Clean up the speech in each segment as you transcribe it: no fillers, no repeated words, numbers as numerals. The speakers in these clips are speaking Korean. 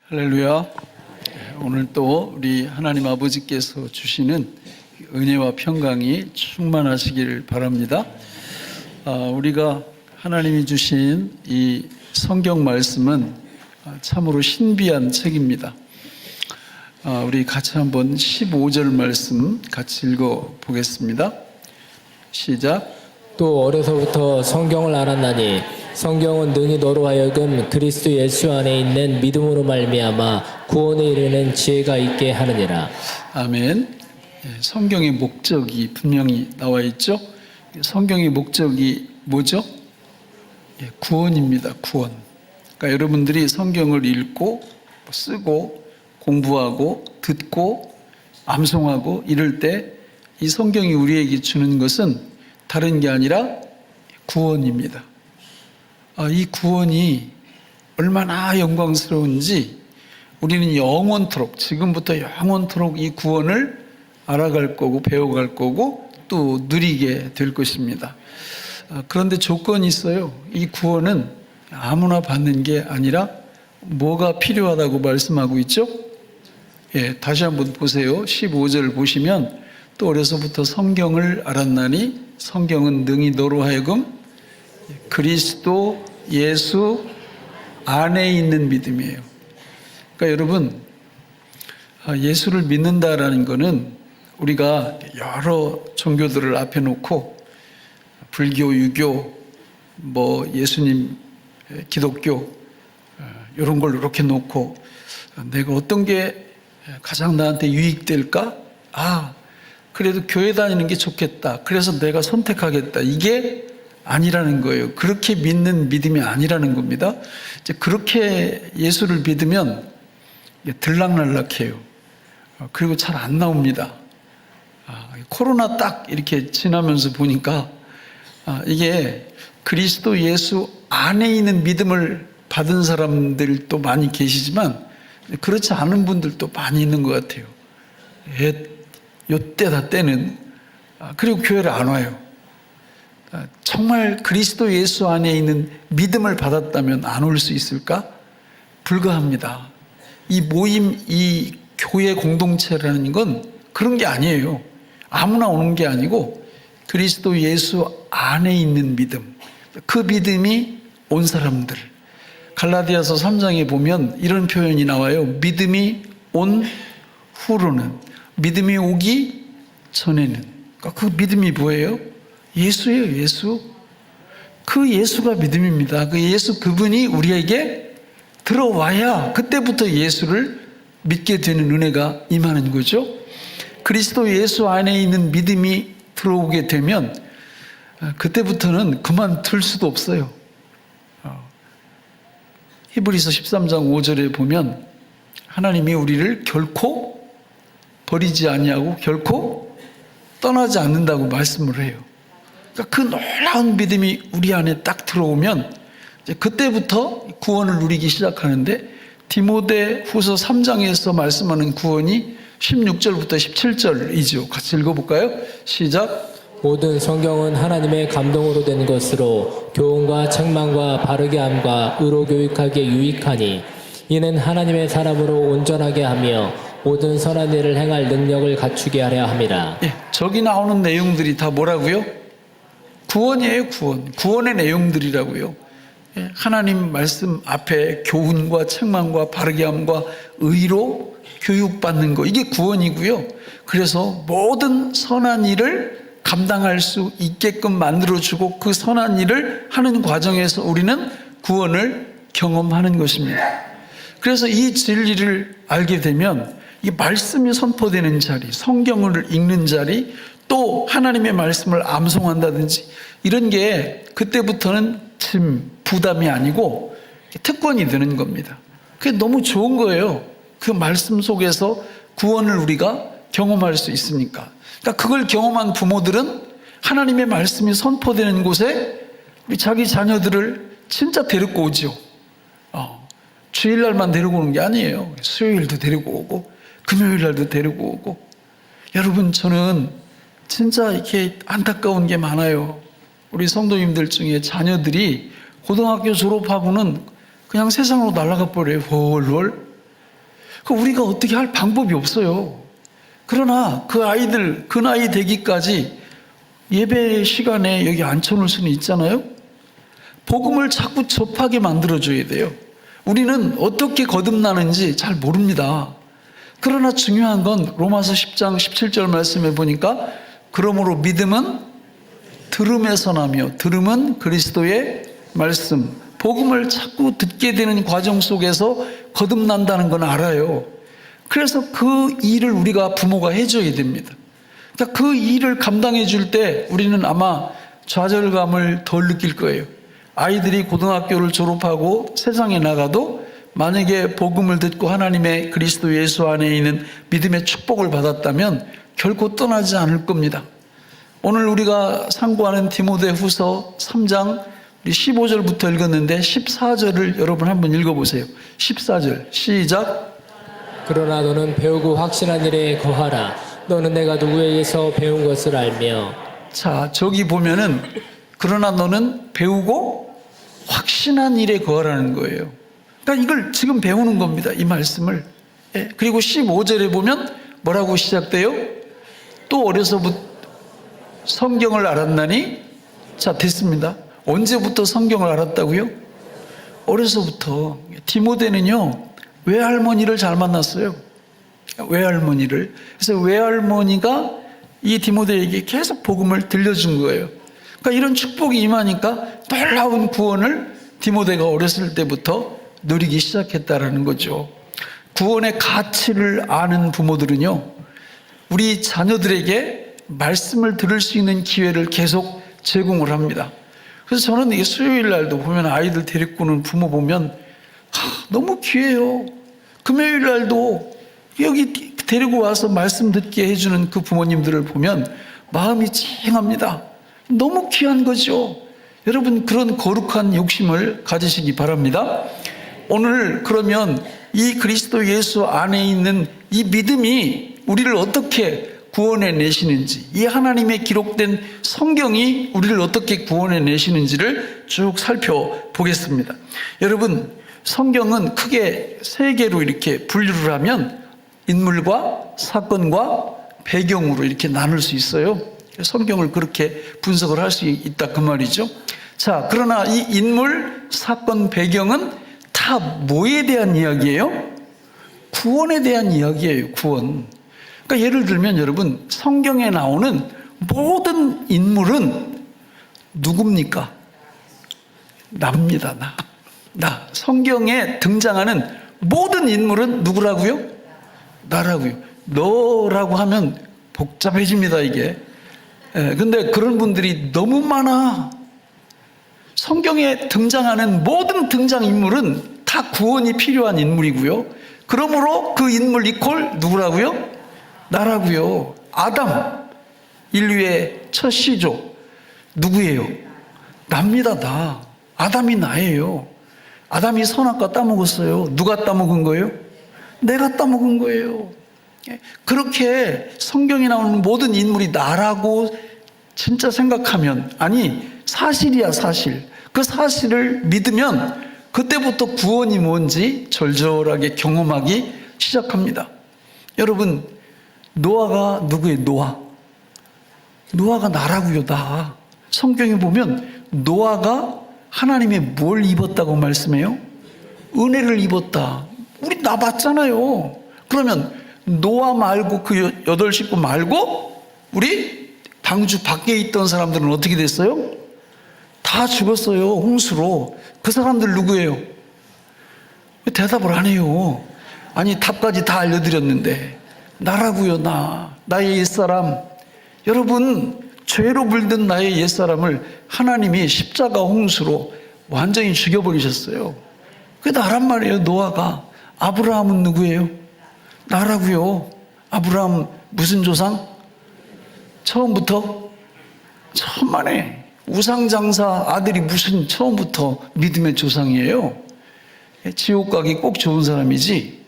할렐루야. 오늘 또 우리 하나님 아버지께서 주시는 은혜와 평강이 충만하시길 바랍니다. 우리가 하나님이 주신 이 성경 말씀은 참으로 신비한 책입니다. 우리 같이 한번 15절 말씀 같이 읽어 보겠습니다. 시작. 또 어려서부터 성경을 알았나니 성경은 능히 너로 하여금 그리스도 예수 안에 있는 믿음으로 말미암아 구원에 이르는 지혜가 있게 하느니라. 아멘. 성경의 목적이 분명히 나와 있죠. 성경의 목적이 뭐죠? 구원입니다. 구원. 그러니까 여러분들이 성경을 읽고 쓰고 공부하고 듣고 암송하고 이럴 때 이 성경이 우리에게 주는 것은 다른 게 아니라 구원입니다. 이 구원이 얼마나 영광스러운지 우리는 영원토록, 지금부터 영원토록 이 구원을 알아갈 거고 배워갈 거고 또 누리게 될 것입니다. 그런데 조건이 있어요. 이 구원은 아무나 받는 게 아니라 뭐가 필요하다고 말씀하고 있죠? 다시 한번 보세요. 15절 보시면 또 어려서부터 성경을 알았나니 성경은 능히 너로 하여금 그리스도 예수 안에 있는 믿음이에요. 그러니까 여러분, 예수를 믿는다라는 것은 우리가 여러 종교들을 앞에 놓고 불교, 유교, 예수님, 기독교 이런 걸 이렇게 놓고 내가 어떤 게 가장 나한테 유익될까? 그래도 교회 다니는 게 좋겠다. 그래서 내가 선택하겠다. 이게 아니라는 거예요. 그렇게 믿는 믿음이 아니라는 겁니다. 이제 그렇게 예수를 믿으면 들락날락해요. 그리고 잘 안 나옵니다. 코로나 딱 이렇게 지나면서 보니까 이게 그리스도 예수 안에 있는 믿음을 받은 사람들도 많이 계시지만 그렇지 않은 분들도 많이 있는 것 같아요. 요때다 때는 그리고 교회를 안 와요. 정말 그리스도 예수 안에 있는 믿음을 받았다면 안 올 수 있을까? 불가합니다. 이 모임, 이 교회 공동체라는 건 그런 게 아니에요. 아무나 오는 게 아니고 그리스도 예수 안에 있는 믿음, 그 믿음이 온 사람들. 갈라디아서 3장에 보면 이런 표현이 나와요. 믿음이 온 후로는, 믿음이 오기 전에는. 그 믿음이 뭐예요? 예수예요. 예수. 그 예수가 믿음입니다. 그 예수, 그분이 우리에게 들어와야 그때부터 예수를 믿게 되는 은혜가 임하는 거죠. 그리스도 예수 안에 있는 믿음이 들어오게 되면 그때부터는 그만둘 수도 없어요. 히브리서 13장 5절에 보면 하나님이 우리를 결코 버리지 아니하고 결코 떠나지 않는다고 말씀을 해요. 그러니까 그 놀라운 믿음이 우리 안에 딱 들어오면 이제 그때부터 구원을 누리기 시작하는데 디모데 후서 3장에서 말씀하는 구원이 16절부터 17절이죠. 같이 읽어볼까요? 시작. 모든 성경은 하나님의 감동으로 된 것으로 교훈과 책망과 바르게 함과 의로 교육하기에 유익하니 이는 하나님의 사람으로 온전하게 하며 모든 선한 일을 행할 능력을 갖추게 하려 함이라. 저기 나오는 내용들이 다 뭐라고요? 구원이에요. 구원. 구원의 내용들이라고요. 하나님 말씀 앞에 교훈과 책망과 바르게 함과 의로 교육받는 거, 이게 구원이고요. 그래서 모든 선한 일을 감당할 수 있게끔 만들어주고 그 선한 일을 하는 과정에서 우리는 구원을 경험하는 것입니다. 그래서 이 진리를 알게 되면 이 말씀이 선포되는 자리, 성경을 읽는 자리, 또 하나님의 말씀을 암송한다든지 이런 게 그때부터는 부담이 아니고 특권이 되는 겁니다. 그게 너무 좋은 거예요. 그 말씀 속에서 구원을 우리가 경험할 수 있으니까. 그러니까 그걸 경험한 부모들은 하나님의 말씀이 선포되는 곳에 우리 자기 자녀들을 진짜 데리고 오죠. 주일날만 데리고 오는 게 아니에요. 수요일도 데리고 오고 금요일날도 데리고 오고. 여러분, 저는 진짜 이렇게 안타까운 게 많아요. 우리 성도님들 중에 자녀들이 고등학교 졸업하고는 그냥 세상으로 날아가 버려요. 홀홀. 우리가 어떻게 할 방법이 없어요. 그러나 그 아이들 그 나이 되기까지 예배 시간에 여기 앉혀놓을 수는 있잖아요. 복음을 자꾸 접하게 만들어줘야 돼요. 우리는 어떻게 거듭나는지 잘 모릅니다. 그러나 중요한 건 로마서 10장 17절 말씀해 보니까 그러므로 믿음은 들음에서 나며 들음은 그리스도의 말씀, 복음을 자꾸 듣게 되는 과정 속에서 거듭난다는 건 알아요. 그래서 그 일을 우리가 부모가 해줘야 됩니다. 그러니까 그 일을 감당해 줄 때 우리는 아마 좌절감을 덜 느낄 거예요. 아이들이 고등학교를 졸업하고 세상에 나가도 만약에 복음을 듣고 하나님의 그리스도 예수 안에 있는 믿음의 축복을 받았다면 결코 떠나지 않을 겁니다. 오늘 우리가 상고하는 디모데후서 3장 15절부터 읽었는데 14절을 여러분 한번 읽어보세요. 14절 시작. 그러나 너는 배우고 확신한 일에 거하라. 너는 내가 누구에게서 배운 것을 알며. 자, 저기 보면은 그러나 너는 배우고 확신한 일에 거하라는 거예요. 그러니까 이걸 지금 배우는 겁니다. 이 말씀을. 예. 그리고 15절에 보면 뭐라고 시작돼요? 또 어려서부터 성경을 알았나니? 자, 됐습니다. 언제부터 성경을 알았다고요? 어려서부터. 디모데는요, 외할머니를 잘 만났어요. 외할머니를. 그래서 외할머니가 이 디모데에게 계속 복음을 들려준 거예요. 그러니까 이런 축복이 임하니까 놀라운 구원을 디모데가 어렸을 때부터 누리기 시작했다라는 거죠. 구원의 가치를 아는 부모들은요, 우리 자녀들에게 말씀을 들을 수 있는 기회를 계속 제공을 합니다. 그래서 저는 이게 수요일 날도 보면 아이들 데리고 오는 부모 보면 너무 귀해요. 금요일 날도 여기 데리고 와서 말씀 듣게 해주는 그 부모님들을 보면 마음이 찡합니다. 너무 귀한 거죠. 여러분 그런 거룩한 욕심을 가지시기 바랍니다. 오늘 그러면 이 그리스도 예수 안에 있는 이 믿음이 우리를 어떻게 구원해 내시는지, 이 하나님의 기록된 성경이 우리를 어떻게 구원해 내시는지를 쭉 살펴보겠습니다. 여러분 성경은 크게 세 개로 이렇게 분류를 하면 인물과 사건과 배경으로 이렇게 나눌 수 있어요. 성경을 그렇게 분석을 할 수 있다 그 말이죠. 자, 그러나 이 인물, 사건, 배경은 다 뭐에 대한 이야기예요? 구원에 대한 이야기예요. 구원. 그러니까 예를 들면 여러분 성경에 나오는 모든 인물은 누굽니까? 나입니다. 나. 성경에 등장하는 모든 인물은 누구라고요? 나라고요. 너라고 하면 복잡해집니다 이게. 근데 그런 분들이 너무 많아. 성경에 등장하는 모든 등장인물은 다 구원이 필요한 인물이고요. 그러므로 그 인물 이퀄 누구라고요? 나라고요. 아담, 인류의 첫 시조 누구예요? 납니다. 나. 아담이 나예요. 아담이 선악과 따먹었어요. 누가 따먹은 거예요? 내가 따먹은 거예요. 그렇게 성경에 나오는 모든 인물이 나라고 진짜 생각하면, 아니 사실이야 사실. 그 사실을 믿으면 그때부터 구원이 뭔지 절절하게 경험하기 시작합니다. 여러분 노아가 누구예요? 노아가 나라고요. 나. 성경에 보면 노아가 하나님의 뭘 입었다고 말씀해요? 은혜를 입었다. 우리 나 봤잖아요. 그러면 노아 말고 그 8식구 말고 우리 방주 밖에 있던 사람들은 어떻게 됐어요? 다 죽었어요. 홍수로. 그 사람들 누구예요? 왜 대답을 안 해요? 아니 답까지 다 알려드렸는데. 나라고요. 나의 옛사람. 여러분 죄로 물든 나의 옛사람을 하나님이 십자가 홍수로 완전히 죽여버리셨어요. 그게 나란 말이에요. 노아가. 아브라함은 누구예요? 나라고요. 아브라함 무슨 조상? 처음부터? 천만에 우상장사 아들이 무슨 처음부터 믿음의 조상이에요? 지옥 가기 꼭 좋은 사람이지.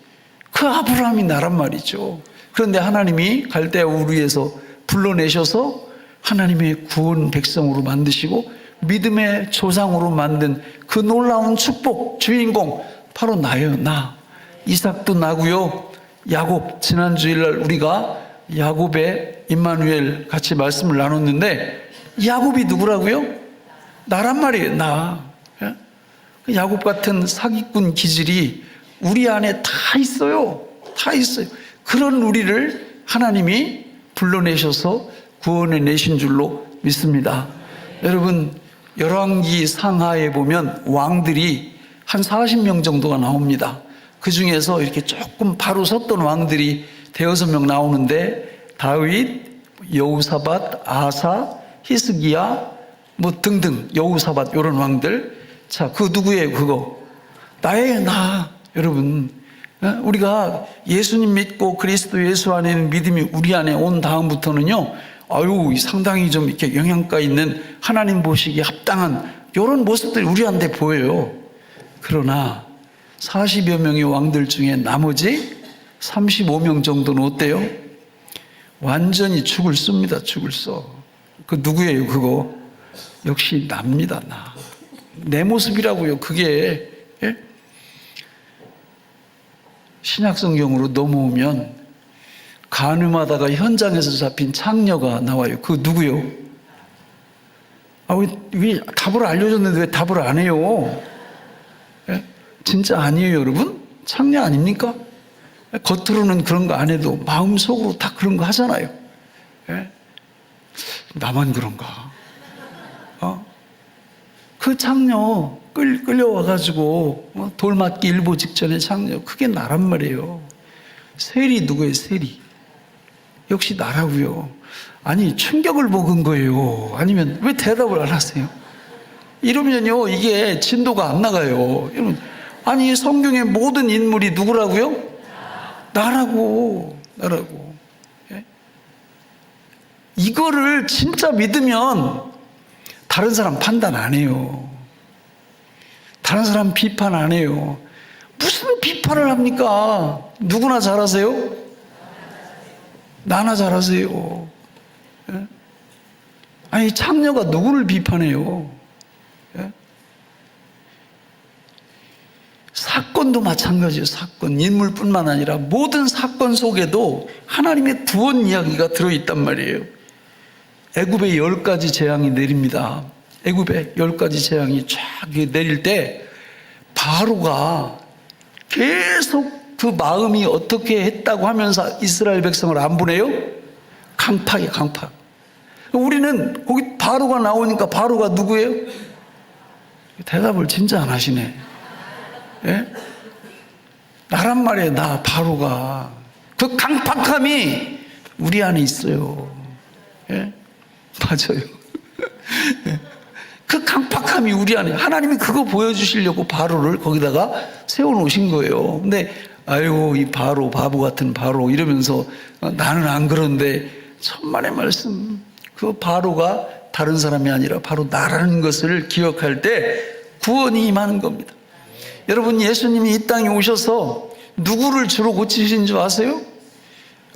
그 아브라함이 나란 말이죠. 그런데 하나님이 갈대아 우르에서 불러내셔서 하나님의 구원 백성으로 만드시고 믿음의 조상으로 만든 그 놀라운 축복 주인공 바로 나예요. 이삭도 나고요. 야곱, 지난 주일날 우리가 야곱의 임마누엘 같이 말씀을 나눴는데 야곱이 누구라고요? 나란 말이에요. 나. 야곱 같은 사기꾼 기질이 우리 안에 다 있어요. 다 있어요. 그런 우리를 하나님이 불러내셔서 구원해 내신 줄로 믿습니다. 여러분, 열왕기 상하에 보면 왕들이 한 40명 정도가 나옵니다. 그 중에서 이렇게 조금 바로 섰던 왕들이 대여섯 명 나오는데 다윗, 여호사밧, 아사, 히스기야 뭐 등등 여호사밧 이런 왕들. 자, 그 누구예요? 그거 나예요. 나. 여러분, 우리가 예수님 믿고 그리스도 예수 안에 있는 믿음이 우리 안에 온 다음부터는요, 아유, 상당히 좀 이렇게 영향가 있는 하나님 보시기에 합당한 이런 모습들이 우리한테 보여요. 그러나 40여 명의 왕들 중에 나머지 35명 정도는 어때요? 완전히 죽을 씁니다. 죽을 써. 그 누구예요? 그거 역시 납니다. 나. 내 모습이라고요. 그게. 예? 신약성경으로 넘어오면 간음하다가 현장에서 잡힌 창녀가 나와요. 그 누구요? 왜 답을 알려줬는데 왜 답을 안 해요? 예? 진짜 아니에요, 여러분? 창녀 아닙니까? 겉으로는 그런 거 안 해도 마음속으로 다 그런 거 하잖아요. 예? 나만 그런가? 그 창녀 끌려와가지고 돌 맞기 일보 직전에 창녀, 그게 나란 말이에요. 세리 누구예요? 세리. 역시 나라고요. 아니, 충격을 먹은 거예요. 아니면 왜 대답을 안 하세요? 이러면요, 이게 진도가 안 나가요. 여러분, 아니, 성경의 모든 인물이 누구라고요? 나라고. 예? 이거를 진짜 믿으면 다른 사람 판단 안 해요. 다른 사람 비판 안 해요. 무슨 비판을 합니까? 누구나 잘하세요? 나나 잘하세요. 예? 아니, 창녀가 누구를 비판해요? 예? 사건도 마찬가지예요. 사건, 인물뿐만 아니라 모든 사건 속에도 하나님의 구원 이야기가 들어있단 말이에요. 애굽에 10가지 재앙이 내립니다. 애굽에 10가지 재앙이 쫙 내릴 때 바로가 계속 그 마음이 어떻게 했다고 하면서 이스라엘 백성을 안 보내요? 강팍이에요, 강팍. 우리는 거기 바로가 나오니까 바로가 누구예요? 대답을 진짜 안 하시네. 예? 나란 말이에요. 나 바로가. 그 강팍함이 우리 안에 있어요. 예? 맞아요. 예. 그 강팍함이 우리 안에, 하나님이 그거 보여주시려고 바로를 거기다가 세워놓으신 거예요. 근데 아유, 이 바로, 바보 같은 바로 이러면서 나는 안 그런데, 천만의 말씀, 그 바로가 다른 사람이 아니라 바로 나라는 것을 기억할 때 구원이 임하는 겁니다. 여러분, 예수님이 이 땅에 오셔서 누구를 주로 고치신 줄 아세요?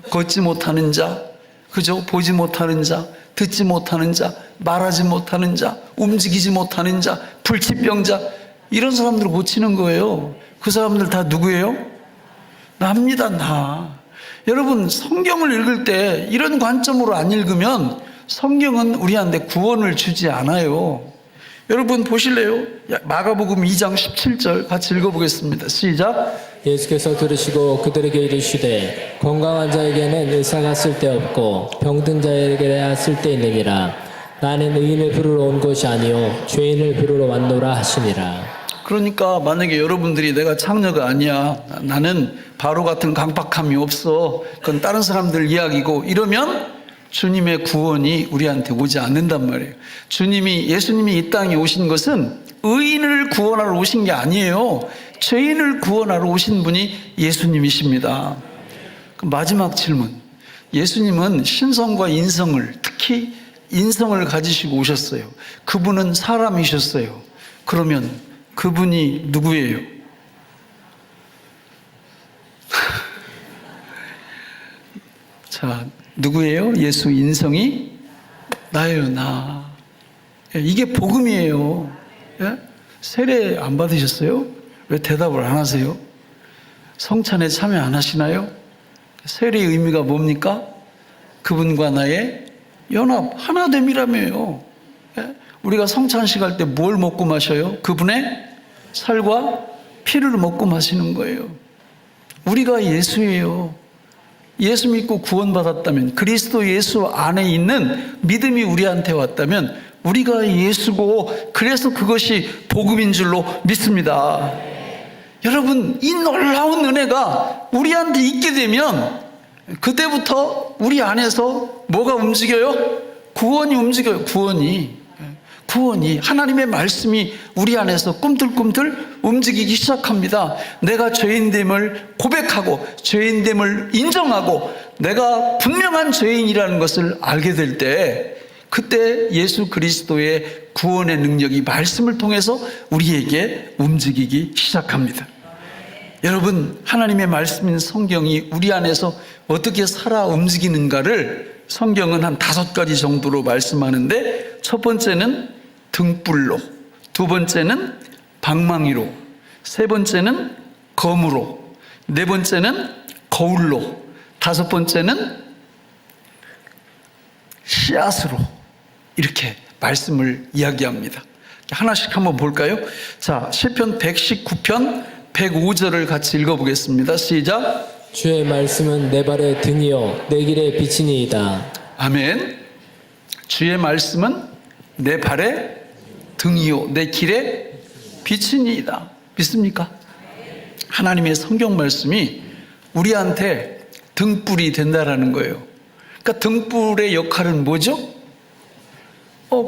걷지 못하는 자, 그죠? 보지 못하는 자, 듣지 못하는 자, 말하지 못하는 자, 움직이지 못하는 자, 불치병자, 이런 사람들을 고치는 거예요. 그 사람들 다 누구예요? 나입니다. 나. 여러분, 성경을 읽을 때 이런 관점으로 안 읽으면 성경은 우리한테 구원을 주지 않아요. 여러분 보실래요? 마가복음 2장 17절 같이 읽어보겠습니다. 시작. 예수께서 들으시고 그들에게 이르시되 건강한 자에게는 의사가 쓸데없고 병든 자에게야 쓸데있느니라. 나는 의인을 부르러 온 것이 아니요 죄인을 부르러 왔노라 하시니라. 그러니까 만약에 여러분들이 내가 창녀가 아니야, 나는 바로 같은 강팍함이 없어, 그건 다른 사람들 이야기고 이러면 주님의 구원이 우리한테 오지 않는단 말이에요. 예수님이 이 땅에 오신 것은 의인을 구원하러 오신 게 아니에요. 죄인을 구원하러 오신 분이 예수님이십니다. 마지막 질문. 예수님은 신성과 인성을, 특히 인성을 가지시고 오셨어요. 그분은 사람이셨어요. 그러면 그분이 누구예요? 자, 누구예요? 예수 인성이 나예요. 나. 이게 복음이에요. 예? 세례 안 받으셨어요? 왜 대답을 안 하세요? 성찬에 참여 안 하시나요? 세례의 의미가 뭡니까? 그분과 나의 연합, 하나됨이라며요. 예? 우리가 성찬식 할 때 뭘 먹고 마셔요? 그분의 살과 피를 먹고 마시는 거예요. 우리가 예수예요. 예수 믿고 구원받았다면, 그리스도 예수 안에 있는 믿음이 우리한테 왔다면 우리가 예수고, 그래서 그것이 복음인 줄로 믿습니다. 여러분, 이 놀라운 은혜가 우리한테 있게 되면 그때부터 우리 안에서 뭐가 움직여요? 구원이 움직여요. 구원이 하나님의 말씀이 우리 안에서 꿈틀꿈틀 움직이기 시작합니다. 내가 죄인됨을 고백하고 죄인됨을 인정하고 내가 분명한 죄인이라는 것을 알게 될 때, 그때 예수 그리스도의 구원의 능력이 말씀을 통해서 우리에게 움직이기 시작합니다. 여러분, 하나님의 말씀인 성경이 우리 안에서 어떻게 살아 움직이는가를 성경은 한 5가지 정도로 말씀하는데, 첫 번째는 등불로, 두 번째는 방망이로, 세 번째는 검으로, 네 번째는 거울로, 다섯 번째는 씨앗으로, 이렇게 말씀을 이야기합니다. 하나씩 한번 볼까요? 자, 시편 119편 105절을 같이 읽어보겠습니다. 시작. 주의 말씀은 내 발의 등이요 내 길의 빛이니이다. 아멘. 주의 말씀은 내 발의 등이요 내 길의 빛이니이다. 믿습니까? 하나님의 성경 말씀이 우리한테 등불이 된다라는 거예요. 그러니까 등불의 역할은 뭐죠?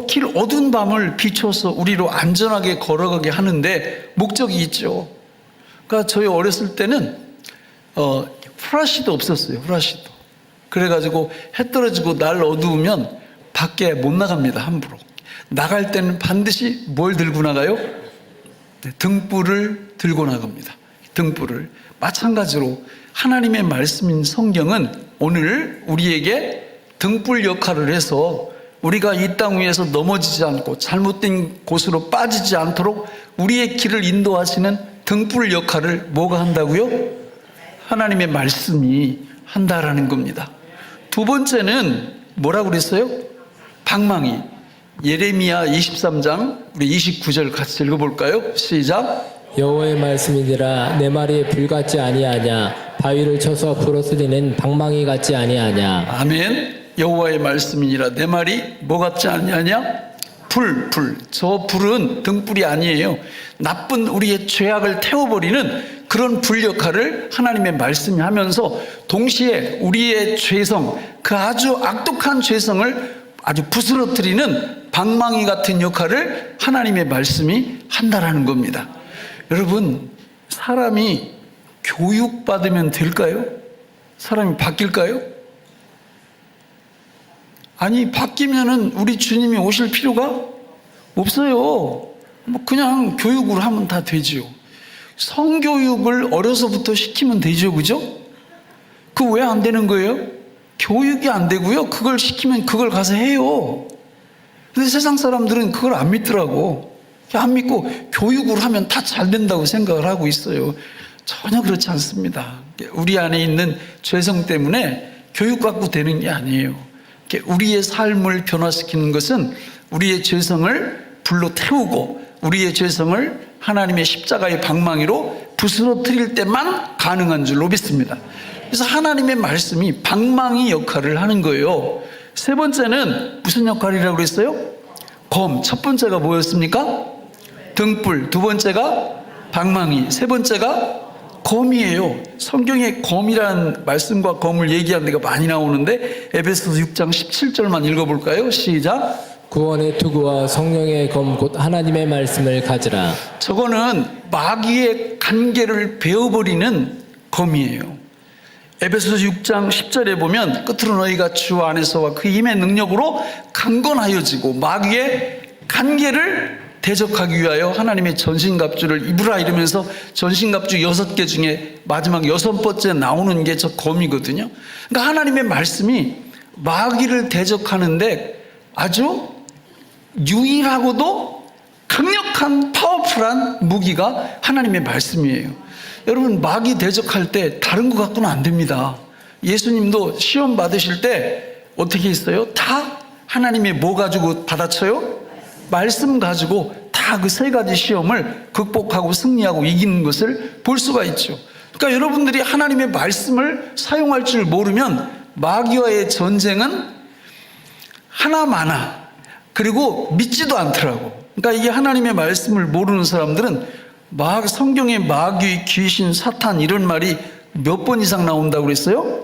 길 어두운 밤을 비춰서 우리로 안전하게 걸어가게 하는데 목적이 있죠. 그러니까 저희 어렸을 때는 후라시도 없었어요. 후라시도. 그래가지고 해 떨어지고 날 어두우면 밖에 못 나갑니다. 함부로. 나갈 때는 반드시 뭘 들고 나가요? 네, 등불을 들고 나갑니다. 등불을. 마찬가지로 하나님의 말씀인 성경은 오늘 우리에게 등불 역할을 해서 우리가 이 땅 위에서 넘어지지 않고 잘못된 곳으로 빠지지 않도록 우리의 길을 인도하시는 등불 역할을 뭐가 한다고요? 하나님의 말씀이 한다라는 겁니다. 두 번째는 뭐라고 그랬어요? 방망이. 예레미야 23장 우리 29절 같이 읽어볼까요? 시작. 여호와의 말씀이니라 내 말이 불 같지 아니하냐 바위를 쳐서 부러뜨리는 방망이 같지 아니하냐. 아멘. 여호와의 말씀이니라 내 말이 뭐 같지 아니하냐? 불. 저 불은 등불이 아니에요. 나쁜 우리의 죄악을 태워버리는 그런 불 역할을 하나님의 말씀이 하면서 동시에 우리의 죄성, 그 아주 악독한 죄성을 아주 부스러뜨리는 방망이 같은 역할을 하나님의 말씀이 한다라는 겁니다. 여러분, 사람이 교육받으면 될까요? 사람이 바뀔까요? 아니, 바뀌면은 우리 주님이 오실 필요가 없어요. 그냥 교육을 하면 다 되지요. 성교육을 어려서부터 시키면 되죠, 그죠? 그 왜 안 되는 거예요? 교육이 안 되고요. 그걸 시키면 그걸 가서 해요. 근데 세상 사람들은 그걸 안 믿더라고. 안 믿고 교육을 하면 다 잘 된다고 생각을 하고 있어요. 전혀 그렇지 않습니다. 우리 안에 있는 죄성 때문에 교육받고 되는 게 아니에요. 우리의 삶을 변화시키는 것은 우리의 죄성을 불로 태우고 우리의 죄성을 하나님의 십자가의 방망이로 부스러뜨릴 때만 가능한 줄로 믿습니다. 그래서 하나님의 말씀이 방망이 역할을 하는 거예요. 세 번째는 무슨 역할이라고 그랬어요? 검. 첫 번째가 뭐였습니까? 등불. 두 번째가 방망이. 세 번째가 검이에요. 성경에 검이라는 말씀과 검을 얘기하는 데가 많이 나오는데 에베소서 6장 17절만 읽어볼까요? 시작. 구원의 투구와 성령의 검 곧 하나님의 말씀을 가지라. 저거는 마귀의 간계를 베어버리는 검이에요. 에베소서 6장 10절에 보면 끝으로 너희가 주 안에서와 그 힘의 능력으로 강건하여지고 마귀의 간계를 대적하기 위하여 하나님의 전신갑주를 입으라 이러면서 전신갑주 6개 중에 마지막 6번째 나오는 게 저 검이거든요. 그러니까 하나님의 말씀이 마귀를 대적하는데 아주 유일하고도 강력한 파워풀한 무기가 하나님의 말씀이에요. 여러분, 마귀 대적할 때 다른 것 갖고는 안 됩니다. 예수님도 시험 받으실 때 어떻게 했어요? 다 하나님의 뭐 가지고 받아쳐요? 말씀 가지고 다 그 세 가지 시험을 극복하고 승리하고 이기는 것을 볼 수가 있죠. 그러니까 여러분들이 하나님의 말씀을 사용할 줄 모르면 마귀와의 전쟁은 하나마나, 그리고 믿지도 않더라고. 그러니까 이게 하나님의 말씀을 모르는 사람들은 성경에 마귀, 귀신, 사탄 이런 말이 몇 번 이상 나온다고 그랬어요?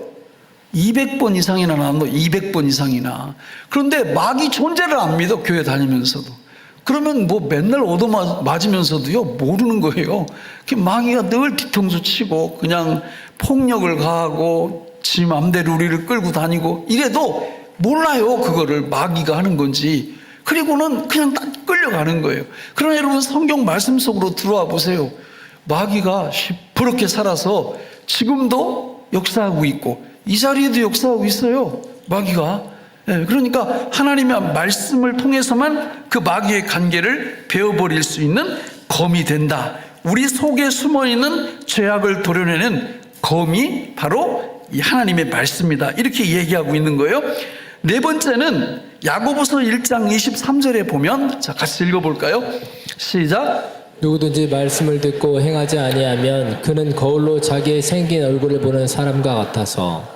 200번 이상이나 나온다. 200번 이상이나. 그런데 마귀 존재를 안 믿어, 교회 다니면서도. 그러면 뭐 맨날 얻어맞으면서도요 모르는 거예요. 마귀가 늘 뒤통수 치고 그냥 폭력을 가하고 지 맘대로 우리를 끌고 다니고 이래도 몰라요, 그거를 마귀가 하는 건지. 그리고는 그냥 딱 끌려가는 거예요. 그러나 여러분, 성경 말씀 속으로 들어와 보세요. 마귀가 시퍼렇게 살아서 지금도 역사하고 있고 이 자리에도 역사하고 있어요, 마귀가. 그러니까 하나님의 말씀을 통해서만 그 마귀의 관계를 베어버릴 수 있는 검이 된다. 우리 속에 숨어있는 죄악을 도려내는 검이 바로 이 하나님의 말씀이다, 이렇게 얘기하고 있는 거예요. 네 번째는 야고보서 1장 23절에 보면, 자, 같이 읽어볼까요? 시작. 누구든지 말씀을 듣고 행하지 아니하면 그는 거울로 자기의 생긴 얼굴을 보는 사람과 같아서.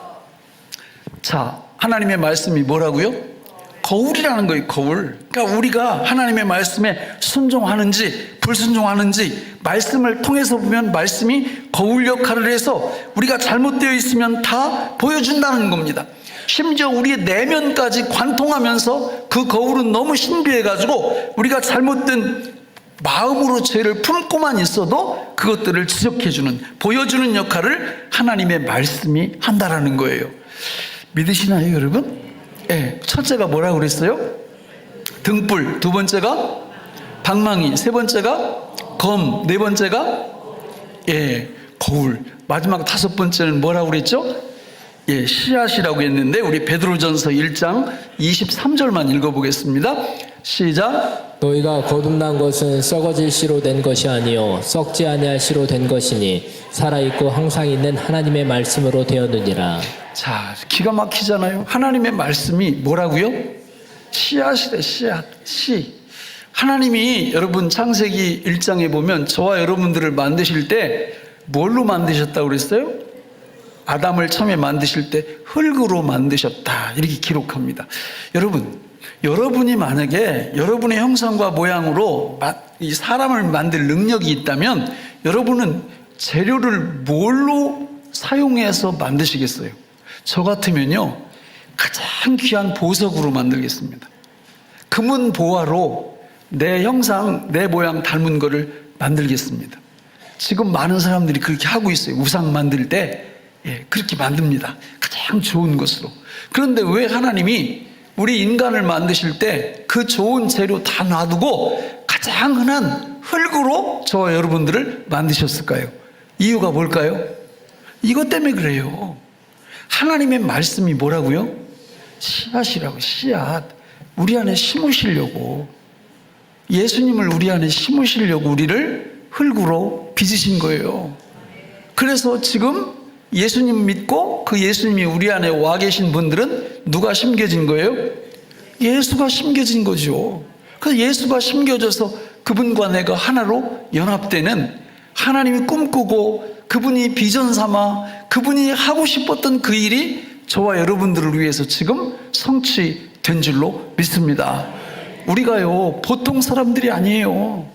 자, 하나님의 말씀이 뭐라고요? 거울이라는 거예요, 거울. 그러니까 우리가 하나님의 말씀에 순종하는지 불순종하는지 말씀을 통해서 보면 말씀이 거울 역할을 해서 우리가 잘못되어 있으면 다 보여준다는 겁니다. 심지어 우리의 내면까지 관통하면서 그 거울은 너무 신비해가지고 우리가 잘못된 마음으로 죄를 품고만 있어도 그것들을 지적해주는, 보여주는 역할을 하나님의 말씀이 한다라는 거예요. 믿으시나요, 여러분? 예, 첫째가 뭐라고 그랬어요? 등불. 두 번째가 방망이. 세 번째가 검. 네 번째가 거울. 마지막 다섯 번째는 뭐라고 그랬죠? 씨앗이라고 했는데 우리 베드로전서 1장 23절만 읽어보겠습니다. 시작. 너희가 거듭난 것은 썩어질 씨로 된 것이 아니요 썩지 아니할 씨로 된 것이니 살아있고 항상 있는 하나님의 말씀으로 되었느니라. 자, 기가 막히잖아요. 하나님의 말씀이 뭐라고요? 씨앗이래, 씨앗. 씨. 하나님이 여러분 창세기 1장에 보면 저와 여러분들을 만드실 때 뭘로 만드셨다고 그랬어요? 아담을 처음에 만드실 때 흙으로 만드셨다, 이렇게 기록합니다. 여러분이 만약에 여러분의 형상과 모양으로 이 사람을 만들 능력이 있다면 여러분은 재료를 뭘로 사용해서 만드시겠어요? 저 같으면요 가장 귀한 보석으로 만들겠습니다. 금은 보화로 내 형상, 내 모양 닮은 거를 만들겠습니다. 지금 많은 사람들이 그렇게 하고 있어요. 우상 만들 때 그렇게 만듭니다. 가장 좋은 것으로. 그런데 왜 하나님이 우리 인간을 만드실 때 그 좋은 재료 다 놔두고 가장 흔한 흙으로 저와 여러분들을 만드셨을까요? 이유가 뭘까요? 이것 때문에 그래요. 하나님의 말씀이 뭐라고요? 씨앗이라고. 씨앗. 우리 안에 심으시려고, 예수님을 우리 안에 심으시려고 우리를 흙으로 빚으신 거예요. 그래서 지금 예수님 믿고 그 예수님이 우리 안에 와 계신 분들은 누가 심겨진 거예요? 예수가 심겨진 거죠. 그래서 예수가 심겨져서 그분과 내가 하나로 연합되는, 하나님이 꿈꾸고 그분이 비전 삼아 그분이 하고 싶었던 그 일이 저와 여러분들을 위해서 지금 성취된 줄로 믿습니다. 우리가요 보통 사람들이 아니에요.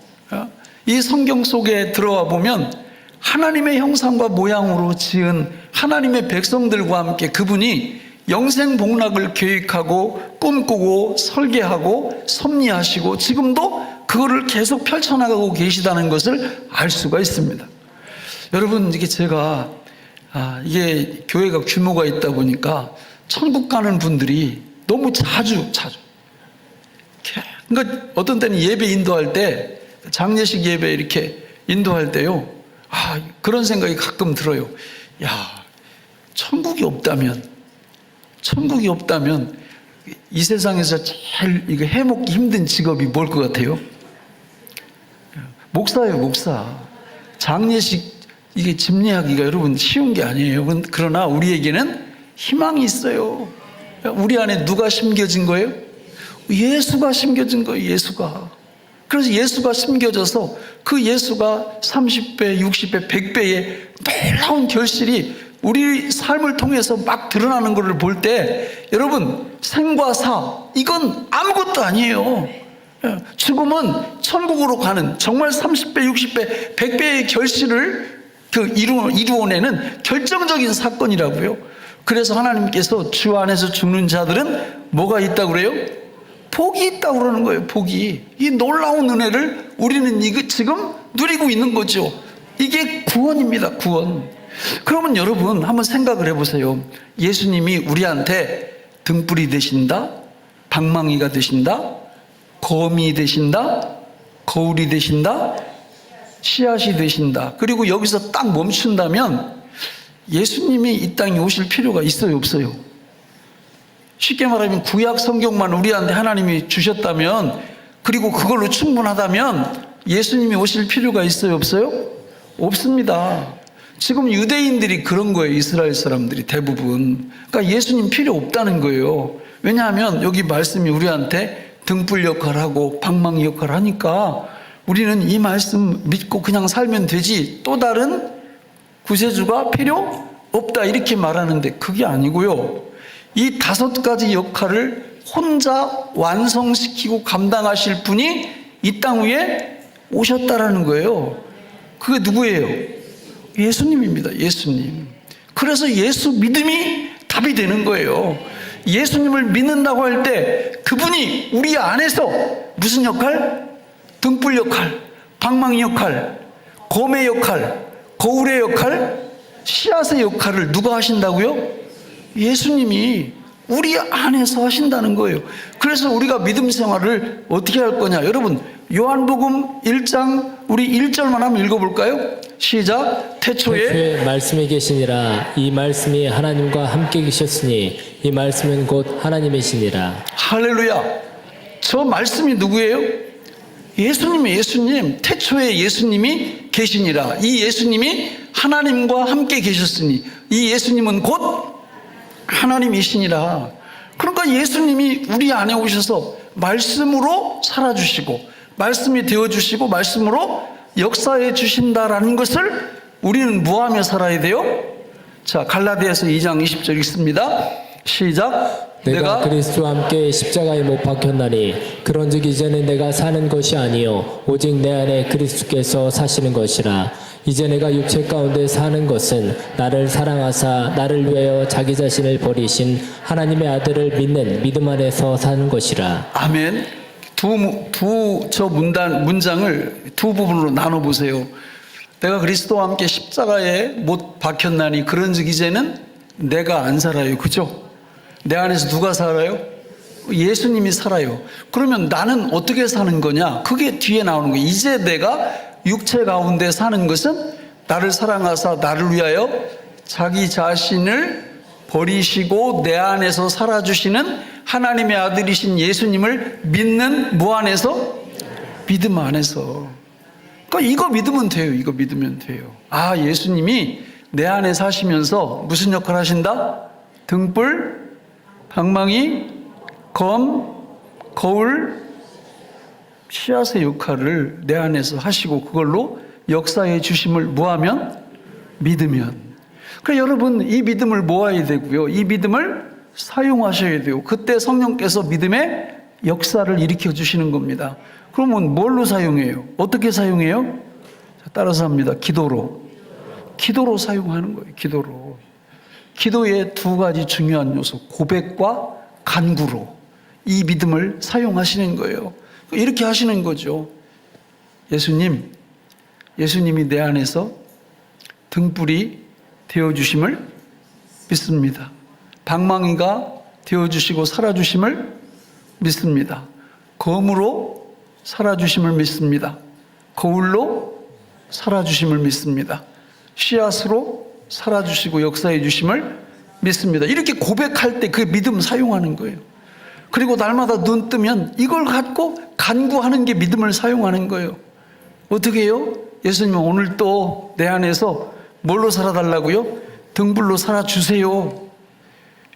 이 성경 속에 들어와 보면 하나님의 형상과 모양으로 지은 하나님의 백성들과 함께 그분이 영생복락을 계획하고 꿈꾸고 설계하고 섭리하시고 지금도 그거를 계속 펼쳐나가고 계시다는 것을 알 수가 있습니다. 여러분, 이게 제가 이게 교회가 규모가 있다 보니까 천국 가는 분들이 너무 자주 그러니까 어떤 때는 예배 인도할 때, 장례식 예배 이렇게 인도할 때요, 그런 생각이 가끔 들어요. 천국이 없다면 이 세상에서 제일 이거 해먹기 힘든 직업이 뭘 것 같아요? 목사예요, 목사. 장례식 이게 집례하기가 여러분 쉬운 게 아니에요. 그러나 우리에게는 희망이 있어요. 우리 안에 누가 심겨진 거예요? 예수가 심겨진 거예요. 예수가. 그래서 예수가 심겨져서 그 예수가 30배, 60배, 100배의 놀라운 결실이 우리 삶을 통해서 막 드러나는 것을 볼 때 여러분 생과 사 이건 아무것도 아니에요. 죽음은 천국으로 가는 정말 30배, 60배, 100배의 결실을 이루어내는 결정적인 사건이라고요. 그래서 하나님께서 주 안에서 죽는 자들은 뭐가 있다고 그래요? 복이 있다고 그러는 거예요. 복이. 이 놀라운 은혜를 우리는 지금 누리고 있는 거죠. 이게 구원입니다. 구원. 그러면 여러분 한번 생각을 해보세요. 예수님이 우리한테 등불이 되신다, 방망이가 되신다, 검이 되신다, 거울이 되신다, 씨앗이 되신다. 그리고 여기서 딱 멈춘다면 예수님이 이 땅에 오실 필요가 있어요, 없어요? 쉽게 말하면 구약 성경만 우리한테 하나님이 주셨다면, 그리고 그걸로 충분하다면 예수님이 오실 필요가 있어요, 없어요? 없습니다. 지금 유대인들이 그런 거예요. 이스라엘 사람들이 대부분. 그러니까 예수님 필요 없다는 거예요. 왜냐하면 여기 말씀이 우리한테 등불 역할을 하고 방망이 역할을 하니까 우리는 이 말씀 믿고 그냥 살면 되지 또 다른 구세주가 필요 없다 이렇게 말하는데 그게 아니고요. 이 5가지 역할을 혼자 완성시키고 감당하실 분이 이 땅 위에 오셨다라는 거예요. 그게 누구예요? 예수님입니다. 예수님. 그래서 예수 믿음이 답이 되는 거예요. 예수님을 믿는다고 할 때 그분이 우리 안에서 무슨 역할? 등불 역할, 방망이 역할, 검의 역할, 거울의 역할, 씨앗의 역할을 누가 하신다고요? 예수님이 우리 안에서 하신다는 거예요. 그래서 우리가 믿음 생활을 어떻게 할 거냐? 여러분 요한복음 1장 우리 1절만 한번 읽어볼까요? 시작. 태초에 말씀이 계시니라. 이 말씀이 하나님과 함께 계셨으니 이 말씀은 곧 하나님이시니라. 할렐루야. 저 말씀이 누구예요? 예수님이에요. 예수님. 태초에 예수님이 계시니라. 이 예수님이 하나님과 함께 계셨으니 이 예수님은 곧 하나님이시니라. 그러니까 예수님이 우리 안에 오셔서 말씀으로 살아주시고 말씀이 되어주시고 말씀으로 역사해 주신다라는 것을 우리는 뭐하며 살아야 돼요? 자, 갈라디아서 2장 20절 읽습니다. 시작. 내가 그리스도와 함께 십자가에 못 박혔나니 그런즉 이제는 내가 사는 것이 아니요 오직 내 안에 그리스도께서 사시는 것이라. 이제 내가 육체 가운데 사는 것은 나를 사랑하사 나를 위하여 자기 자신을 버리신 하나님의 아들을 믿는 믿음 안에서 사는 것이라. 아멘. 저 문장을 두 부분으로 나눠 보세요. 내가 그리스도와 함께 십자가에 못 박혔나니 그런즉 이제는 내가 안 살아요. 그죠? 내 안에서 누가 살아요? 예수님이 살아요. 그러면 나는 어떻게 사는 거냐? 그게 뒤에 나오는 거예요. 이제 내가 육체 가운데 사는 것은 나를 사랑하사 나를 위하여 자기 자신을 버리시고 내 안에서 살아주시는 하나님의 아들이신 예수님을 믿는 뭐 안에서? 믿음 안에서. 그러니까 이거 믿으면 돼요. 이거 믿으면 돼요. 아, 예수님이 내 안에 사시면서 무슨 역할 하신다? 등불, 방망이, 검, 거울, 씨앗의 역할을 내 안에서 하시고 그걸로 역사해 주심을 뭐하면? 믿으면. 그러니까 여러분 이 믿음을 모아야 되고요. 이 믿음을 사용하셔야 돼요. 그때 성령께서 믿음의 역사를 일으켜 주시는 겁니다. 그러면 뭘로 사용해요? 어떻게 사용해요? 자, 따라서 합니다. 기도로. 기도로 사용하는 거예요. 기도로. 기도의 2가지 중요한 요소, 고백과 간구로 이 믿음을 사용하시는 거예요. 이렇게 하시는 거죠. 예수님이 내 안에서 등불이 되어주심을 믿습니다. 방망이가 되어주시고 살아주심을 믿습니다. 검으로 살아주심을 믿습니다. 거울로 살아주심을 믿습니다. 씨앗으로 살아주시고 역사해 주심을 믿습니다. 이렇게 고백할 때 그 믿음 사용하는 거예요. 그리고 날마다 눈 뜨면 이걸 갖고 간구하는 게 믿음을 사용하는 거예요. 어떻게 해요? 예수님은 오늘 또 내 안에서 뭘로 살아달라고요? 등불로 살아주세요.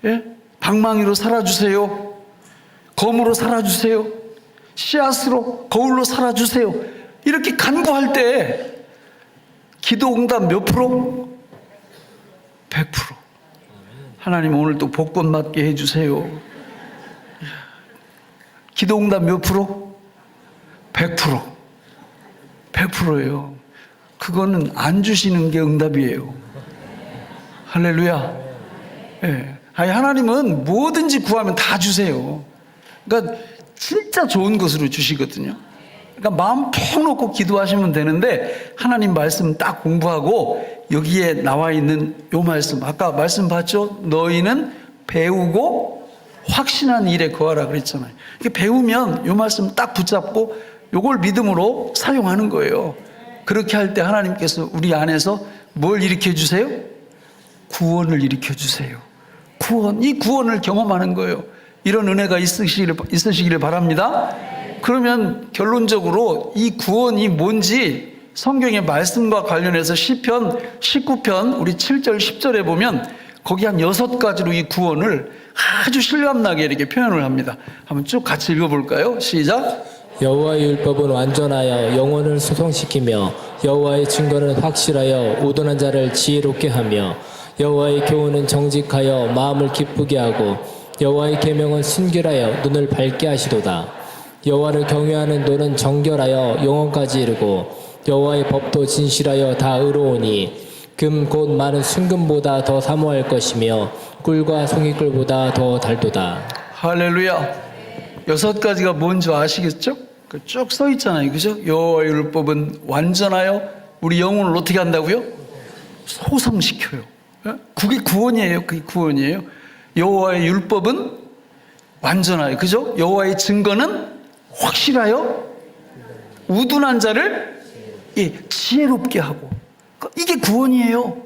예? 방망이로 살아주세요. 검으로 살아주세요. 씨앗으로, 거울로 살아주세요. 이렇게 간구할 때 기도 응답 몇 프로? 100%. 하나님 오늘 또 복권 맞게 해주세요. 기도 응답 몇 프로? 100%. 100%예요. 그거는 안 주시는 게 응답이에요. 할렐루야. 예. 아니, 하나님은 뭐든지 구하면 다 주세요. 그러니까 진짜 좋은 것으로 주시거든요. 그러니까 마음 푹 놓고 기도하시면 되는데 하나님 말씀 딱 공부하고 여기에 나와 있는 요 말씀, 아까 말씀 봤죠? 너희는 배우고 확신한 일에 거하라 그랬잖아요. 이렇게 배우면 요 말씀 딱 붙잡고 요걸 믿음으로 사용하는 거예요. 그렇게 할 때 하나님께서 우리 안에서 뭘 일으켜 주세요? 구원을 일으켜 주세요. 구원, 이 구원을 경험하는 거예요. 이런 은혜가 있으시기를 바랍니다. 그러면 결론적으로 이 구원이 뭔지 성경의 말씀과 관련해서 시편 19편 우리 7절 10절에 보면 거기 한 6가지로 이 구원을 아주 실감나게 이렇게 표현을 합니다. 한번 쭉 같이 읽어볼까요? 시작. 여호와의 율법은 완전하여 영혼을 소성시키며 여호와의 증거는 확실하여 우둔한 자를 지혜롭게 하며 여호와의 교훈은 정직하여 마음을 기쁘게 하고 여호와의 계명은 순결하여 눈을 밝게 하시도다. 여호와를 경외하는 눈은 정결하여 영혼까지 이르고 여호와의 법도 진실하여 다 의로우니 금 곧 많은 순금보다 더 사모할 것이며 꿀과 송이꿀보다 더 달도다. 할렐루야. 6가지가 뭔지 아시겠죠? 쭉 써 있잖아요. 그죠? 여호와의 율법은 완전하여 우리 영혼을 어떻게 한다고요? 소성시켜요. 그게 구원이에요. 그게 구원이에요. 여호와의 율법은 완전하여, 그죠? 여호와의 증거는 확실하여 우둔한 자를 지혜롭게 하고, 이게 구원이에요.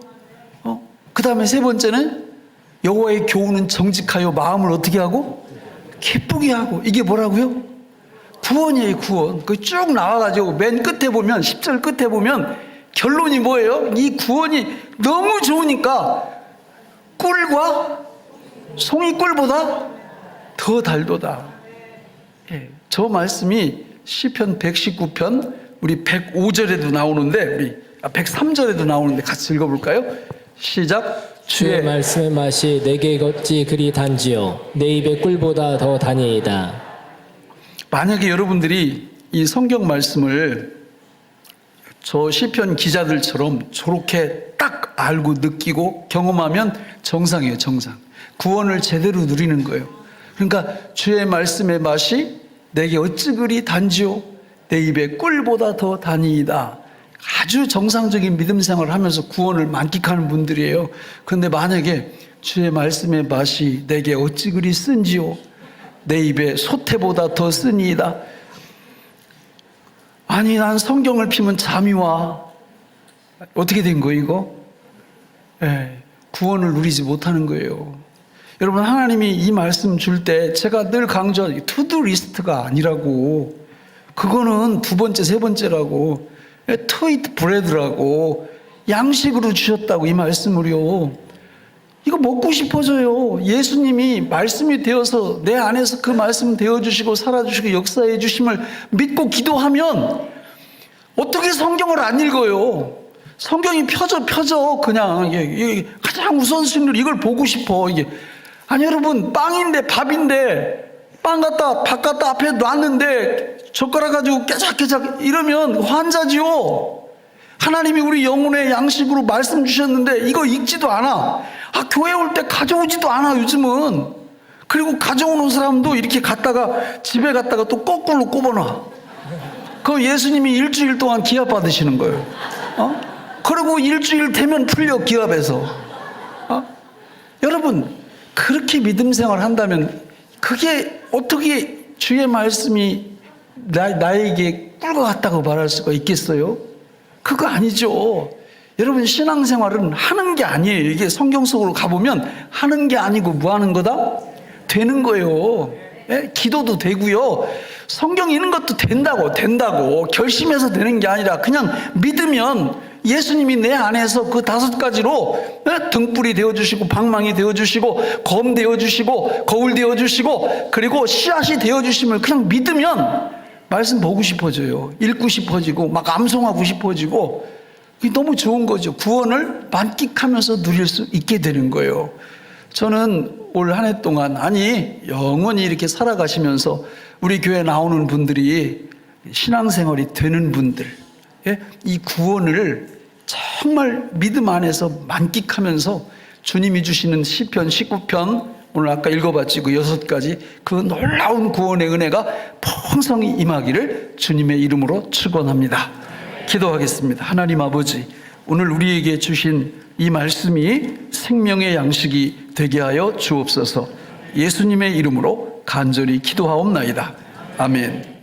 그 다음에 세 번째는 여호와의 교훈은 정직하여 마음을 어떻게 하고? 기쁘게 하고. 이게 뭐라고요? 구원이에요. 구원. 그 쭉 나와가지고 맨 끝에 보면 10절 끝에 보면 결론이 뭐예요? 이 구원이 너무 좋으니까 꿀과 송이꿀보다 더 달도다. 예, 저 말씀이 시편 119편 우리 105절에도 나오는데 우리 103절에도 나오는데 같이 읽어볼까요? 시작. 주의 말씀의 맛이 내게 어찌 그리 단지요 내 입의 꿀보다 더 다니이다. 만약에 여러분들이 이 성경 말씀을 저 시편 기자들처럼 저렇게 딱 알고 느끼고 경험하면 정상이에요. 정상. 구원을 제대로 누리는 거예요. 그러니까 주의 말씀의 맛이 내게 어찌 그리 단지요 내 입의 꿀보다 더 다니이다. 아주 정상적인 믿음 생활을 하면서 구원을 만끽하는 분들이에요. 그런데 만약에 주의 말씀의 맛이 내게 어찌 그리 쓴지요 내 입에 소태보다 더 쓰니이다. 아니 난 성경을 피면 잠이 와. 어떻게 된 거예요 이거? 예, 구원을 누리지 못하는 거예요. 여러분 하나님이 이 말씀 줄 때 제가 늘 강조하는 투두 리스트가 아니라고. 그거는 두 번째 세 번째라고. 트윗 브레드라고 양식으로 주셨다고 이 말씀을요. 이거 먹고 싶어져요. 예수님이 말씀이 되어서 내 안에서 그 말씀 되어주시고 살아주시고 역사해 주심을 믿고 기도하면 어떻게 성경을 안 읽어요? 성경이 펴져 그냥 이게 가장 우선순위로 이걸 보고 싶어. 이게 아니 여러분 빵인데 밥인데 빵 갖다 밥 갖다 앞에 놨는데 젓가락 가지고 깨작깨작 이러면 환자지요. 하나님이 우리 영혼의 양식으로 말씀 주셨는데 이거 읽지도 않아. 교회 올 때 가져오지도 않아 요즘은. 그리고 가져오는 사람도 이렇게 갔다가 집에 갔다가 또 거꾸로 꼽아놔. 그 예수님이 일주일 동안 기합 받으시는 거예요. 그리고 일주일 되면 풀려 기합에서. 여러분 그렇게 믿음 생활 한다면 그게 어떻게 주의 말씀이 나에게 꿀과 같다고 말할 수가 있겠어요? 그거 아니죠. 여러분 신앙생활은 하는 게 아니에요. 이게 성경 속으로 가보면 하는 게 아니고 뭐 하는 거다? 되는 거예요. 예? 기도도 되고요. 성경 읽는 것도 된다고 결심해서 되는 게 아니라 그냥 믿으면 예수님이 내 안에서 그 5가지로 등불이 되어주시고 방망이 되어주시고 검 되어주시고 거울 되어주시고 그리고 씨앗이 되어주심을 그냥 믿으면 말씀 보고 싶어져요. 읽고 싶어지고 막 암송하고 싶어지고 이게 너무 좋은 거죠. 구원을 만끽하면서 누릴 수 있게 되는 거예요. 저는 올 한 해 동안 영원히 이렇게 살아가시면서 우리 교회 나오는 분들이 신앙생활이 되는 분들 이 구원을 정말 믿음 안에서 만끽하면서 주님이 주시는 시편 19편 오늘 아까 읽어봤지 그 6가지 그 놀라운 구원의 은혜가 풍성히 임하기를 주님의 이름으로 축원합니다. 기도하겠습니다. 하나님 아버지, 오늘 우리에게 주신 이 말씀이 생명의 양식이 되게 하여 주옵소서. 예수님의 이름으로 간절히 기도하옵나이다. 아멘.